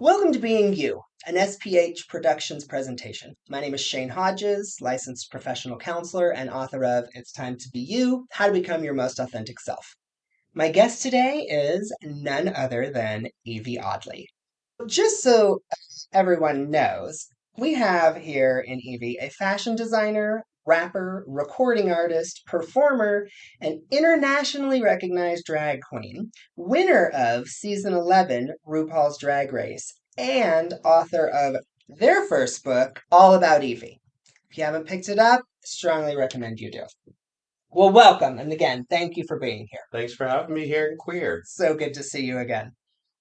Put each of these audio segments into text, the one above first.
Welcome to Being You, an SPH Productions presentation. My name is Shane Hodges, licensed professional counselor and author of It's Time to Be You, How to Become Your Most Authentic Self. My guest today is none other than Yvie Oddly. Just so everyone knows, we have here in Yvie a fashion designer, rapper, recording artist, performer, and internationally recognized drag queen, winner of season 11 RuPaul's Drag Race, and author of their first book, All About Yvie. If you haven't picked it up, strongly recommend you do. Well, welcome, and again, thank you for being here. Thanks for having me here in Queer. So good to see you again.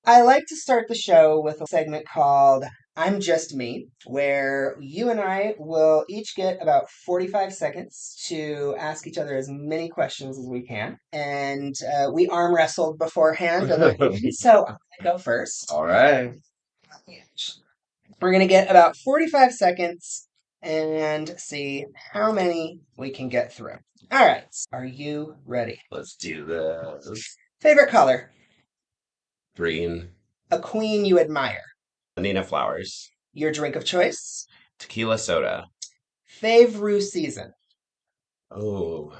I like to start the show with a segment called I'm Just Me, where you and I will each get about 45 seconds to ask each other as many questions as we can. And we arm wrestled beforehand. So I'm going to go first. All right. We're going to get about 45 seconds and see how many we can get through. All right. Are you ready? Let's do this. Favorite color? Green. A queen you admire? Nina Flowers. Your drink of choice? Tequila soda. Fave season? Oh,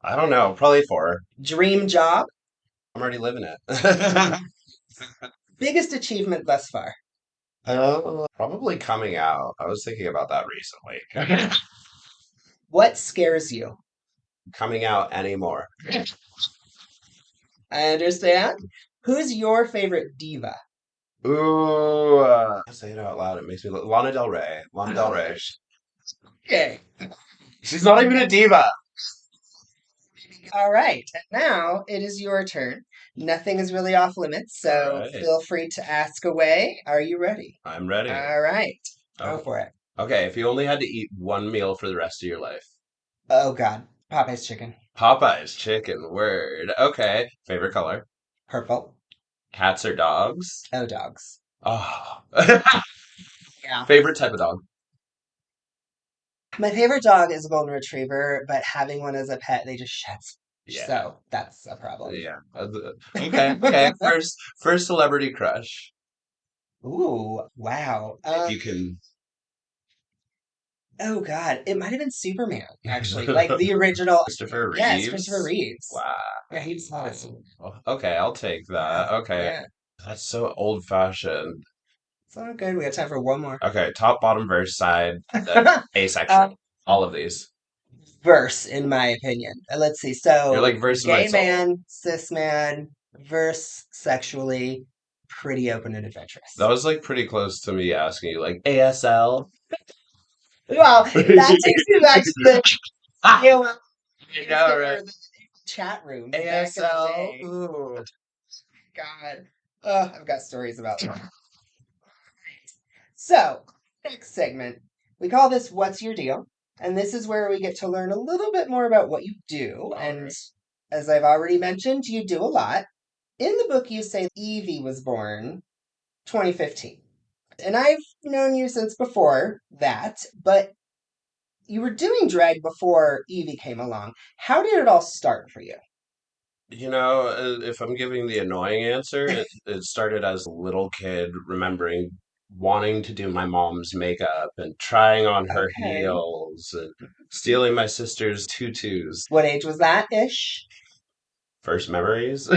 I don't know. Probably 4. Dream job? I'm already living it. Biggest achievement thus far? Probably coming out. I was thinking about that recently. What scares you? Coming out anymore. I understand. Who's your favorite diva? Ooh, say it out loud. It makes me look. Lana Del Rey. Lana Del Rey. Okay. She's not even a diva. All right. And now it is your turn. Nothing is really off limits, so All right. feel free to ask away. Are you ready? I'm ready. All right. Go Oh, for it. okay, if you only had to eat one meal for the rest of your life. Oh, God. Popeye's chicken. Popeye's chicken, word. Okay. Favorite color? Purple. Cats or dogs? Oh, dogs. Oh. Yeah. Favorite type of dog? My favorite dog is a golden retriever, but having one as a pet, they just shed. Yeah. So that's a problem. Yeah. Okay. First celebrity crush. Ooh, wow. You can. Oh God, it might have been Superman, actually, like the original. Christopher Yes, Christopher Reeves. Reeves. Wow. Yeah, he's hot. Okay, I'll take that. Okay. Yeah, That's so old fashioned. it's all good. We got time for one more. Okay, top, bottom, verse, side, asexual. Um, All of these. verse, in my opinion. Let's see. You're So, like verse of my gay soul. man, cis man, verse sexually, pretty open and adventurous. That was like pretty close to me asking you like ASL. Well, that takes me back to the AOL You know, right? chat room back in the ASL. day. Ooh. God. I've got stories about that. So, next segment, we call this What's Your Deal? And this is where we get to learn a little bit more about what you do. And as I've already mentioned, you do a lot. In the book, you say Yvie was born 2015. And I've known you since before that, but you were doing drag before Yvie came along. How did it all start for you? You know, if I'm giving the annoying answer, it started as a little kid remembering wanting to do my mom's makeup and trying on her Okay. heels and stealing my sister's tutus. What age was that ish? First memories.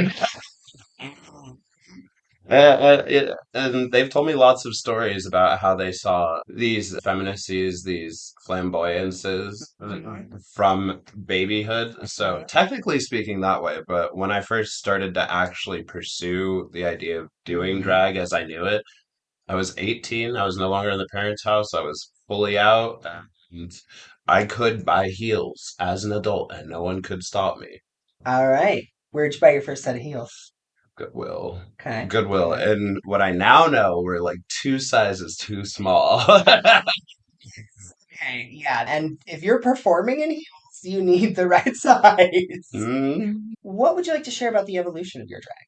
And they've told me lots of stories about how they saw these feminacies, these flamboyances from babyhood. So technically speaking that way, but when I first started to actually pursue the idea of doing drag as I knew it, I was 18. I was no longer in the parents' house. I was fully out and I could buy heels as an adult and no one could stop me. All right. Where'd you buy your first set of heels? Goodwill. Okay. Goodwill. Okay. And what I now know were like 2 sizes too small. Okay. Yeah. And if you're performing in heels, you need the right size. Mm. What would you like to share about the evolution of your drag?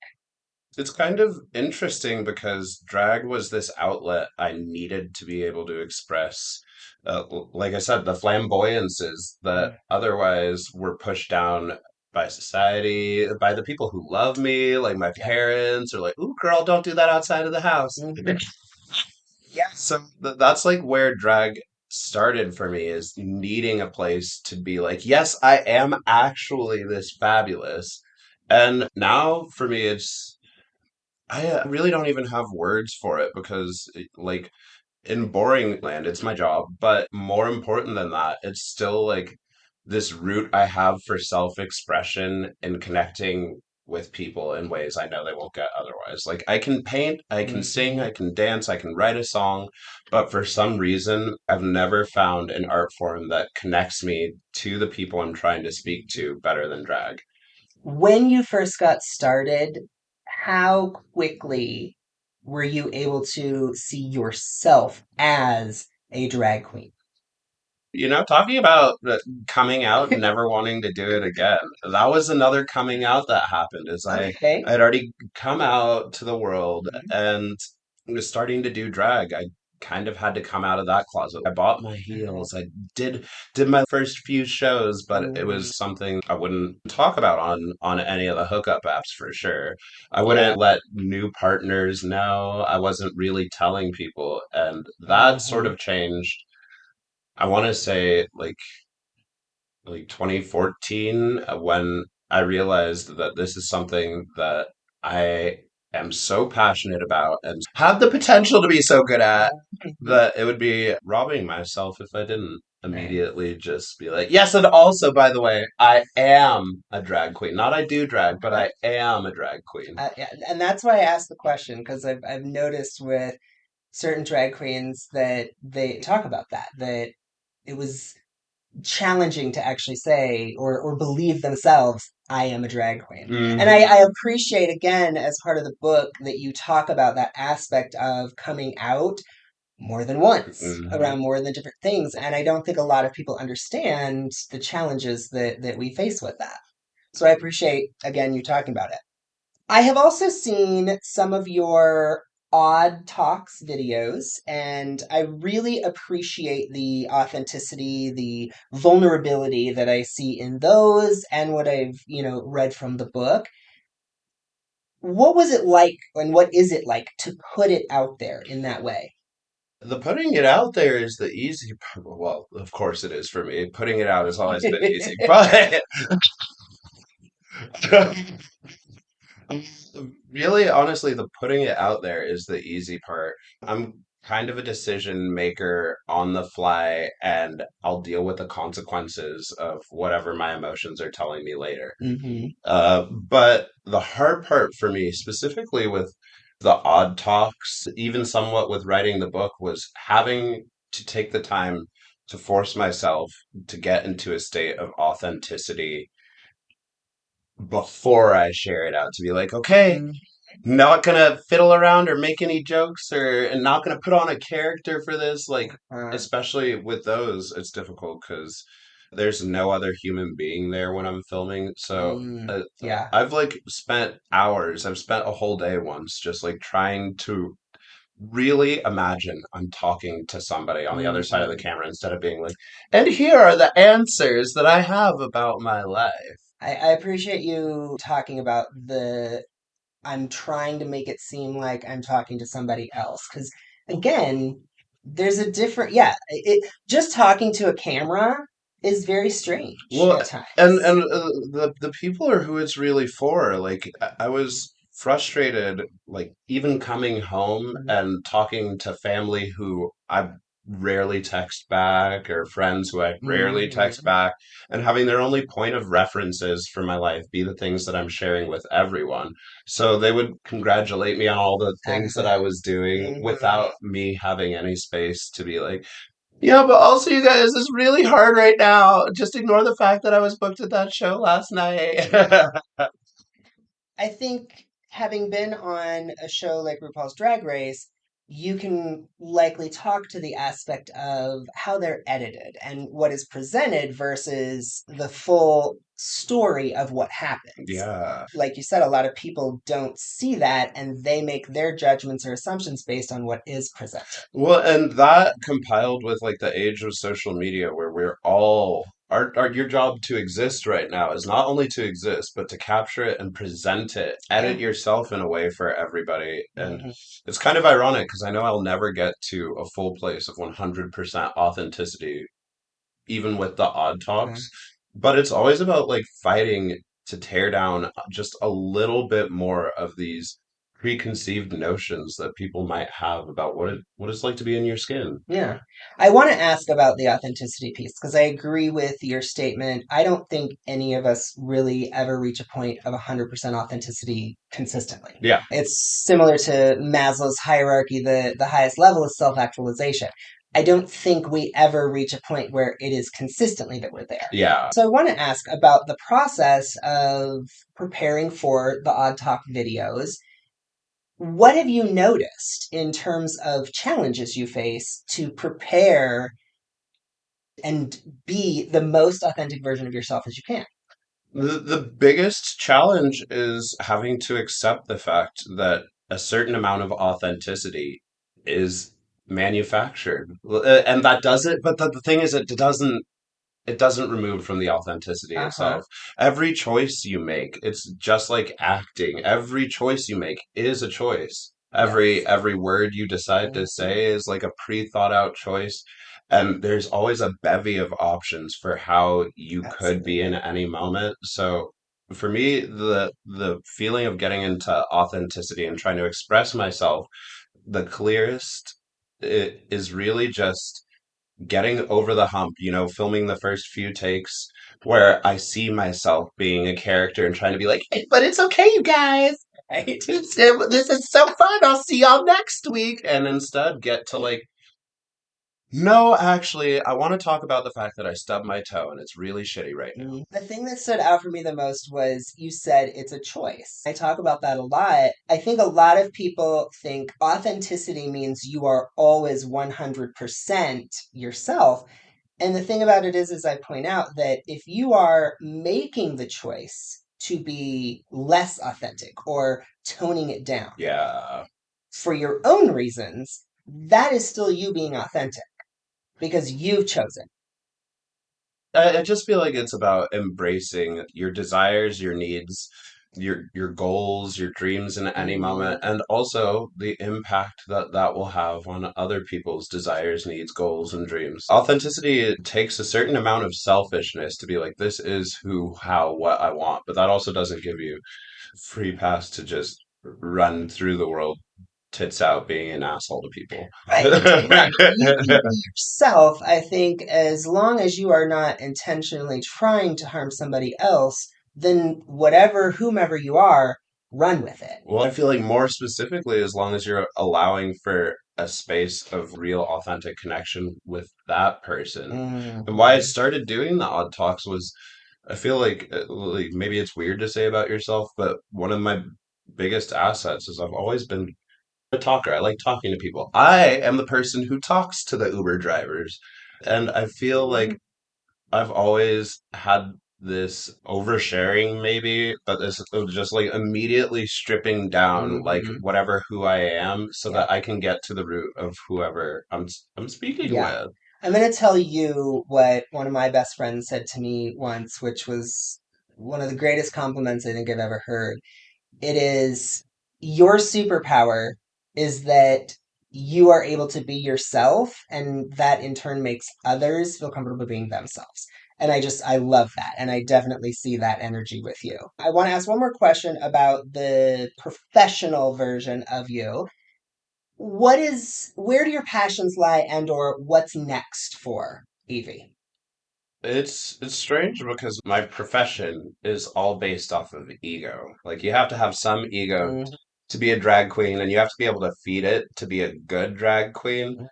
It's kind of interesting because drag was this outlet I needed to be able to express, like I said, the flamboyances that otherwise were pushed down by society, by the people who love me, like my Yeah. parents, or like, ooh, girl, don't do that outside of the house. Mhm. Yeah. So that's like where drag started for me is needing a place to be like, yes, I am actually this fabulous. And now for me, it's, I really don't even have words for it because, like, in boring land, it's my job. But more important than that, it's still like this route I have for self expression and connecting with people in ways I know they won't get otherwise. Like, I can paint, I can sing, I Mhm. can dance, I can write a song, but for some reason, I've never found an art form that connects me to the people I'm trying to speak to better than drag. When you first got started, how quickly were you able to see yourself as a drag queen? Talking about coming out and never wanting to do it again. That was another coming out that happened. Is Okay. I had already come out to the world Mhm. and was starting to do drag. I kind of had to come out of that closet. I bought my heels. I did did my first few shows, but it Mhm. was something I wouldn't talk about on any of the hookup apps for sure. I Yeah. wouldn't let new partners know. I wasn't really telling people, and that sort Mhm. of changed. I want to say like 2014 when I realized that this is something that I am so passionate about and have the potential to be so good at Mhm. that it would be robbing myself if I didn't Right. immediately just be like, yes, and also, by the way, I am a drag queen. Not I do drag, but Uh-huh. I am a drag queen. Yeah, and that's why I asked the question because I've noticed with certain drag queens that they talk about that it was challenging to actually say or believe themselves, I am a drag queen. And Hmm. I appreciate, again, as part of the book, that you talk about that aspect of coming out more than once Hmm. around more than different things. And I don't think a lot of people understand the challenges that we face with that. So I appreciate, again, you talking about it. I have also seen some of your odd talks videos, and I really appreciate the authenticity, the vulnerability that I see in those and what I've, read from the book. What was it like, and what is it like to put it out there in that way? The putting it out there is the easy part. Well, of course it is for me. Putting it out has always been easy, but really, honestly, the putting it out there is the easy part. I'm kind of a decision maker on the fly, and I'll deal with the consequences of whatever my emotions are telling me later. Hmm. But the hard part for me, specifically with the odd talks, even somewhat with writing the book, was having to take the time to force myself to get into a state of authenticity before I share it out to be like, okay, Hmm. not gonna fiddle around or make any jokes or and not gonna put on a character for this. Like, especially with those, it's difficult because there's no other human being there when I'm filming. So Yeah. I've like spent hours, I've spent a whole day once just like trying to really imagine I'm talking to somebody on the other side of the Hmm. camera instead of being like, and here are the answers that I have about my life. I appreciate you talking about the I'm trying to make it seem like I'm talking to somebody else. Because again, there's a different, yeah, just talking to a camera is very strange Well, at times. and the people are who it's really for. Like I was frustrated, like even coming home and talking to family who I rarely text back, or friends who I rarely text Mm-hmm. back, and having their only point of references for my life be the things that I'm sharing with everyone. So they would congratulate me on all the things that Uh-huh. I was doing Mm-hmm. without me having any space to be like, yeah, but also, you guys, it's really hard right now. Just ignore the fact that I was booked at that show last night. I think having been on a show like RuPaul's Drag Race, you can likely talk to the aspect of how they're edited and what is presented versus the full story of what happens. Yeah. Like you said, a lot of people don't see that and they make their judgments or assumptions based on what is presented. Well, and that compiled with like the age of social media where we're all your job to exist right now is not only to exist, but to capture it and present it, edit Yeah. yourself in a way for everybody. And Hmm. it's kind of ironic because I know I'll never get to a full place of 100% authenticity, even with the odd talks. But it's always about like fighting to tear down just a little bit more of these preconceived notions that people might have about what it's like to be in your skin. Yeah. I want to ask about the authenticity piece because I agree with your statement. I don't think any of us really ever reach a point of 100% authenticity consistently. Yeah. It's similar to Maslow's hierarchy. The highest level is self actualization. I don't think we ever reach a point where it is consistently that we're there. Yeah. So I want to ask about the process of preparing for the Odd Talk videos. What have you noticed in terms of challenges you face to prepare and be the most authentic version of yourself as you can? The biggest challenge is having to accept the fact that a certain amount of authenticity is manufactured. And that doesn't, but the thing is, it doesn't remove from the authenticity Uh huh. itself. Every choice you make, it's just like acting. Every choice you make is a choice. Yes. Every word you decide to Hmm. say is like a pre-thought out choice. And there's always a bevy of options for how you could be in Absolutely. any moment. So for me, the feeling of getting into authenticity and trying to express myself the clearest is really just getting over the hump, filming the first few takes where I see myself being a character and trying to be like, "Hey, but it's okay, you guys. Right? This is so fun. I'll see y'all next week." And instead get to like, no, actually, I want to talk about the fact that I stubbed my toe and it's really shitty right now. The thing that stood out for me the most was you said it's a choice. I talk about that a lot. I think a lot of people think authenticity means you are always 100% yourself. And the thing about it is I point out that if you are making the choice to be less authentic or toning it down Yeah. for your own reasons, that is still you being authentic because you've chosen. I just feel like it's about embracing your desires, your needs, your goals, your dreams in any moment, Mhm. and also the impact that that will have on other people's desires, needs, goals, and dreams. Authenticity, it takes a certain amount of selfishness to be like, this is who, how, what I want, but that also doesn't give you free pass to just run through the world tits out being an asshole to people. Right. You can be yourself, I think, as long as you are not intentionally trying to harm somebody else, then whatever, whomever you are, run with it. Well, I feel like more specifically, as long as you're allowing for a space of real, authentic connection with that person. And why I Mhm. started doing the odd talks was I feel like maybe it's weird to say about yourself, but one of my biggest assets is I've always been a talker. I like talking to people. I am the person who talks to the Uber drivers. And I feel like I've always had this oversharing, maybe, but this of just like immediately stripping down like Mhm. whatever who I am, so Yeah. that I can get to the root of whoever I'm speaking Yeah. with. I'm going to tell you what one of my best friends said to me once, which was one of the greatest compliments I think I've ever heard. It is your superpower is that you are able to be yourself, and that in turn makes others feel comfortable being themselves. And I love that. And I definitely see that energy with you. I want to ask one more question about the professional version of you. Where do your passions lie and or what's next for Evie? It's strange because my profession is all based off of ego. Like you have to have some ego Mhm. to be a drag queen, and you have to be able to feed it to be a good drag queen.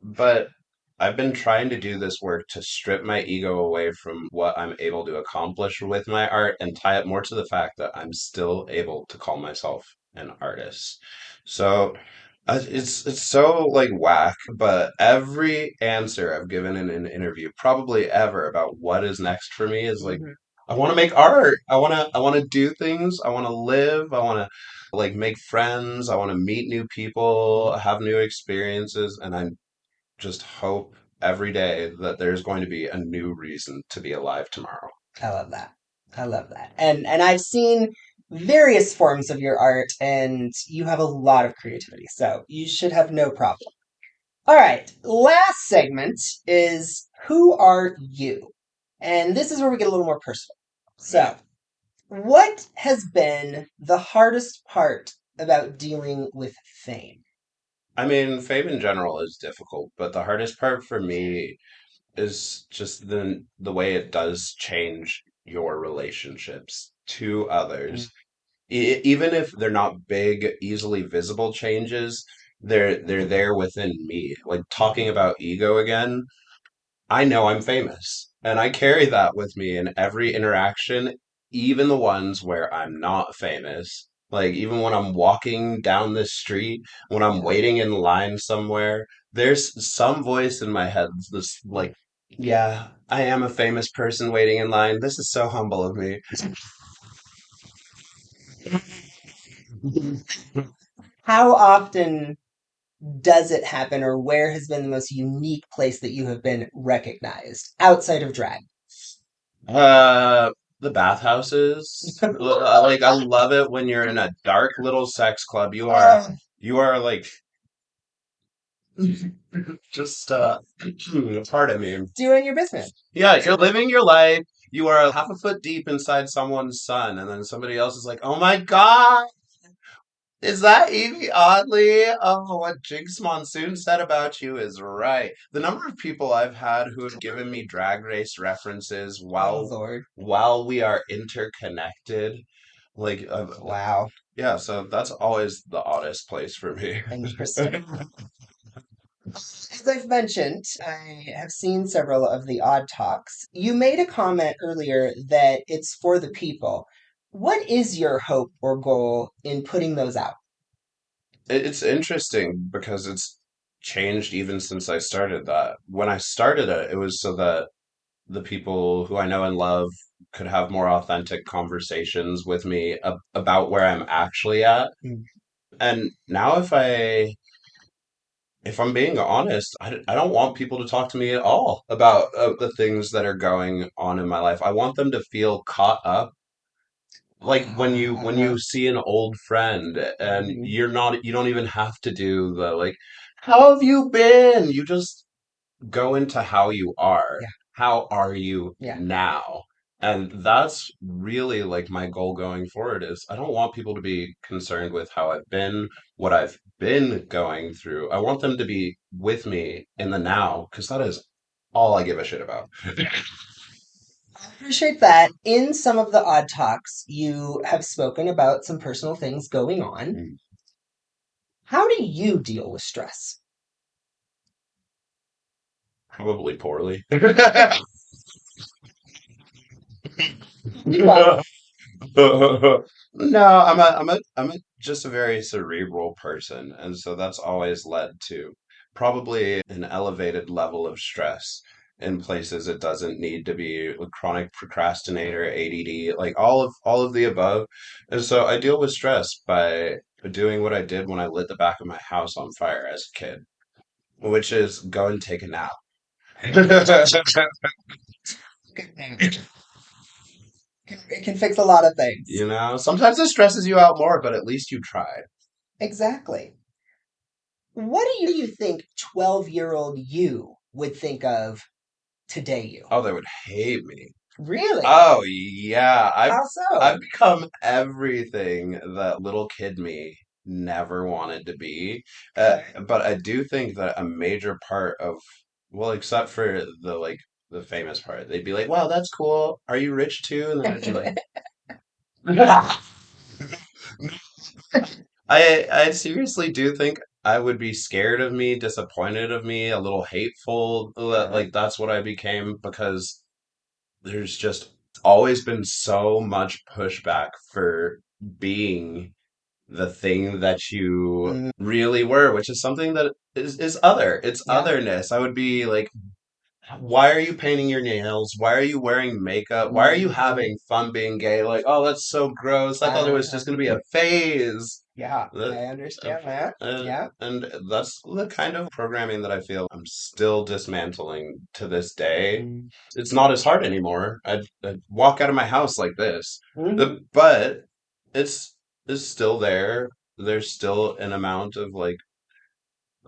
But I've been trying to do this work to strip my ego away from what I'm able to accomplish with my art and tie it more to the fact that I'm still able to call myself an artist. So it's so like whack, but every answer I've given in an interview, probably ever, about what is next for me is like Mhm. I want to make art. I want to do things. I want to live. I want to like make friends. I want to meet new people, have new experiences, and I just hope every day that there's going to be a new reason to be alive tomorrow. I love that. I love that. And I've seen various forms of your art, and you have a lot of creativity, so you should have no problem. All right, last segment is who are you? And this is where we get a little more personal. So, what has been the hardest part about dealing with fame? I mean, fame in general is difficult, but the hardest part for me is just the way it does change your relationships to Mm, others. Even if they're not big, easily visible changes, they're there within me. Like talking about ego again, I know I'm famous, and I carry that with me in every interaction, even the ones where I'm not famous. Like, even when I'm walking down the street, when I'm yeah. waiting in line somewhere, there's some voice in my head that's like, yeah, I am a famous person waiting in line. This is so humble of me. How often does it happen, or where has been the most unique place that you have been recognized outside of drag? Uh, the bathhouses. Like, I love it when you're in a dark little sex club. You are like just pardon me. Doing your business. Yeah, you're living your life. You are half a foot deep inside someone's sun, and then somebody else is like, "Oh my God, is that Yvie Oddly? Oh, what Jinx Monsoon said about you is right." The number of people I've had who have given me drag race references Oh, while Lord. while we are interconnected, like, Wow. yeah. So that's always the oddest place for me. Interesting. As I've mentioned, I have seen several of the odd talks. You made a comment earlier that it's for the people. What is your hope or goal in putting those out? It's interesting because it's changed even since I started that. When I started it, it was so that the people who I know and love could have more authentic conversations with me about where I'm actually at. Mm. And now if I'm being honest, I don't want people to talk to me at all about the things that are going on in my life. I want them to feel caught up. Like when Uh, you see an old friend and mhm. you don't even have to do the like, how have you been? You just go into how you are. Yeah, How are you yeah. now? And that's really like my goal going forward is I don't want people to be concerned with how I've been, what I've been going through. I want them to be with me in the now because that is all I give a shit about. I appreciate that. In some of the odd talks, you have spoken about some personal things going on. How do you deal with stress? Probably poorly. Well, No, I'm just a very cerebral person, and so that's always led to probably an elevated level of stress in places it doesn't need to be, a chronic procrastinator, ADD, like all of the above. And so I deal with stress by doing what I did when I lit the back of my house on fire as a kid, which is go and take a nap. it can fix a lot of things. You know, sometimes it stresses you out more, but at least you tried. Exactly. What do you think 12-year-old you would think of today you? Oh, they would hate me. Really? Oh yeah, How I've so? become everything that little kid me never wanted to be. Okay. But I do think that a major part of, well, except for the like the famous part, they'd be like, "Wow, that's cool. Are you rich too?" And then I'd be like, I seriously do think I would be scared of me, disappointed of me, a little hateful. Uh-huh. Like that's what I became because there's just always been so much pushback for being the thing that you Mm, really were, which is something that is other. It's yeah. otherness. I would be like, why are you painting your nails? Why are you wearing makeup? Why are you Mhm. having fun being gay? Like, oh, that's so gross. I thought it was Uh-huh. just going to be a phase. Yeah, That, I uh, understand that. Yeah. and that's the kind of programming that I feel I'm still dismantling to this day. It's not as hard anymore. I'd walk out of my house like this. Hmm. But it's it's still there. There's still an amount of like,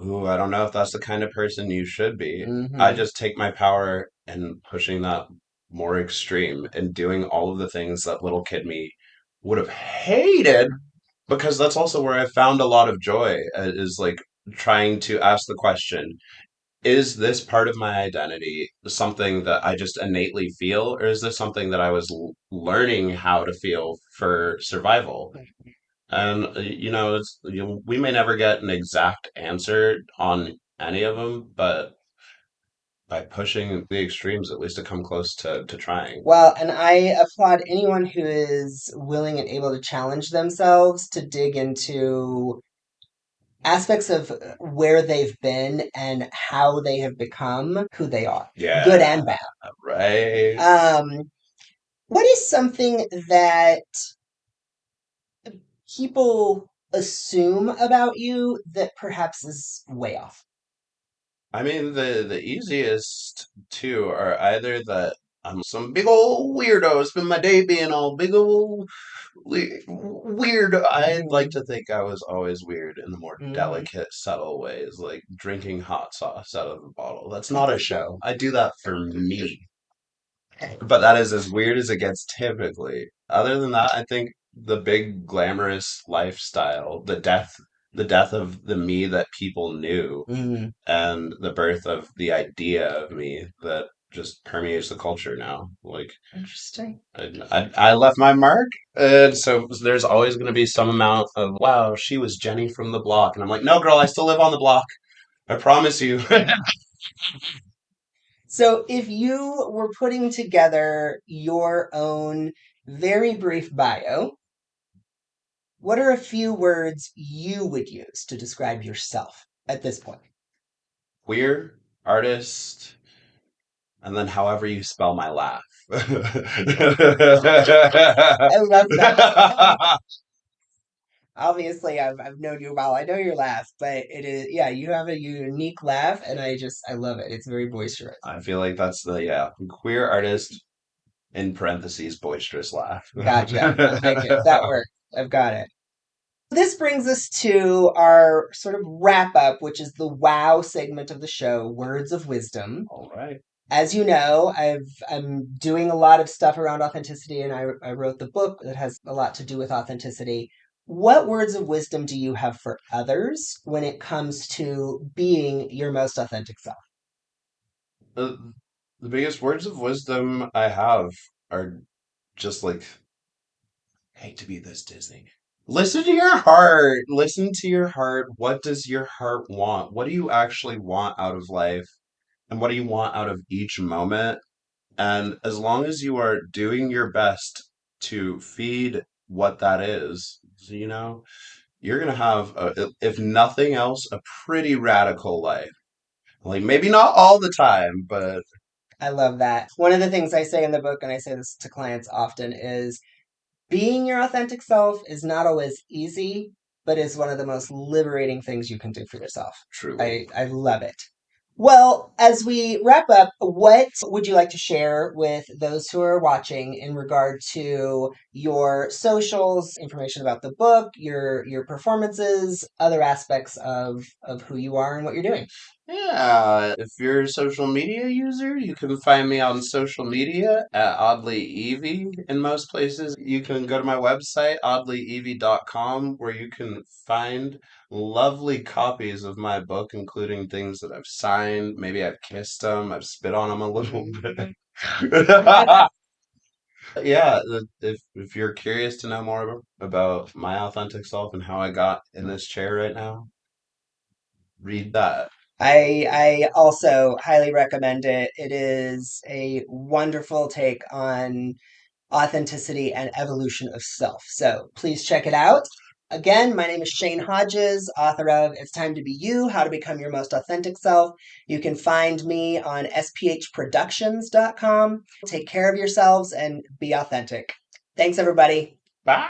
ooh, I don't know if that's the kind of person you should be. I Hmm. just take my power and pushing that more extreme and doing all of the things that little kid me would have hated, because that's also where I found a lot of joy, is like trying to ask the question, is this part of my identity something that I just innately feel, or is this something that I was learning how to feel for survival? And we may never get an exact answer on any of them, but by pushing the extremes, at least to come close to trying. Well, and I applaud anyone who is willing and able to challenge themselves to dig into aspects of where they've been and how they have become who they are, good Yeah, and bad. right. What is something that people assume about you that perhaps is way off? I mean, the easiest two are either that I'm some big old weirdo, spend my day being all big old weird. I'd like Hmm. to think I was always weird in the more Hmm. delicate, subtle ways, like drinking hot sauce out of a bottle. That's not a show. I do that for me. But that is as weird as it gets typically. Other than that, I think the big glamorous lifestyle, the death of the me that people knew, Hmm. and the birth of the idea of me that just permeates the culture now. Like, Interesting. I left my mark, and so there's always going to be some amount of, wow, she was Jenny from the block, and I'm like, no, girl, I still live on the block. I promise you. So, if you were putting together your own very brief bio, what are a few words you would use to describe yourself at this point? Queer artist, and then however you spell my laugh. I love that. Obviously, I've known you well. I know your laugh, but it is, yeah, you have a unique laugh, and I love it. It's very boisterous. I feel like that's the, yeah, queer artist in parentheses boisterous laugh. Gotcha. I like it. That works. I've got it. This brings us to our sort of wrap up, which is the wow segment of the show, words of wisdom. All right. As you know, I'm doing a lot of stuff around authenticity, and I wrote the book that has a lot to do with authenticity. What words of wisdom do you have for others when it comes to being your most authentic self? The biggest words of wisdom I have are just like, I hate to be this Disney. Listen to your heart. Listen to your heart. What does your heart want? What do you actually want out of life? And what do you want out of each moment? And as long as you are doing your best to feed what that is, you're going to have, if nothing else, a pretty radical life. Like, maybe not all the time, but I love that. One of the things I say in the book, and I say this to clients often, is being your authentic self is not always easy, but is one of the most liberating things you can do for yourself. truly. I love it. Well, as we wrap up, what would you like to share with those who are watching in regard to your socials, information about the book, your performances, other aspects of who you are and what you're doing? Yeah, if you're a social media user, you can find me on social media at Oddly Yvie in most places. You can go to my website, oddlyevie.com, where you can find lovely copies of my book, including things that I've signed. Maybe I've kissed them, I've spit on them a little bit. Yeah, if you're curious to know more about my authentic self and how I got in this chair right now, read that. I also highly recommend it. It is a wonderful take on authenticity and evolution of self. So please check it out. Again, my name is Shane Hodges, author of It's Time to Be You, How to Become Your Most Authentic Self. You can find me on sphproductions.com. Take care of yourselves and be authentic. Thanks, everybody. Bye.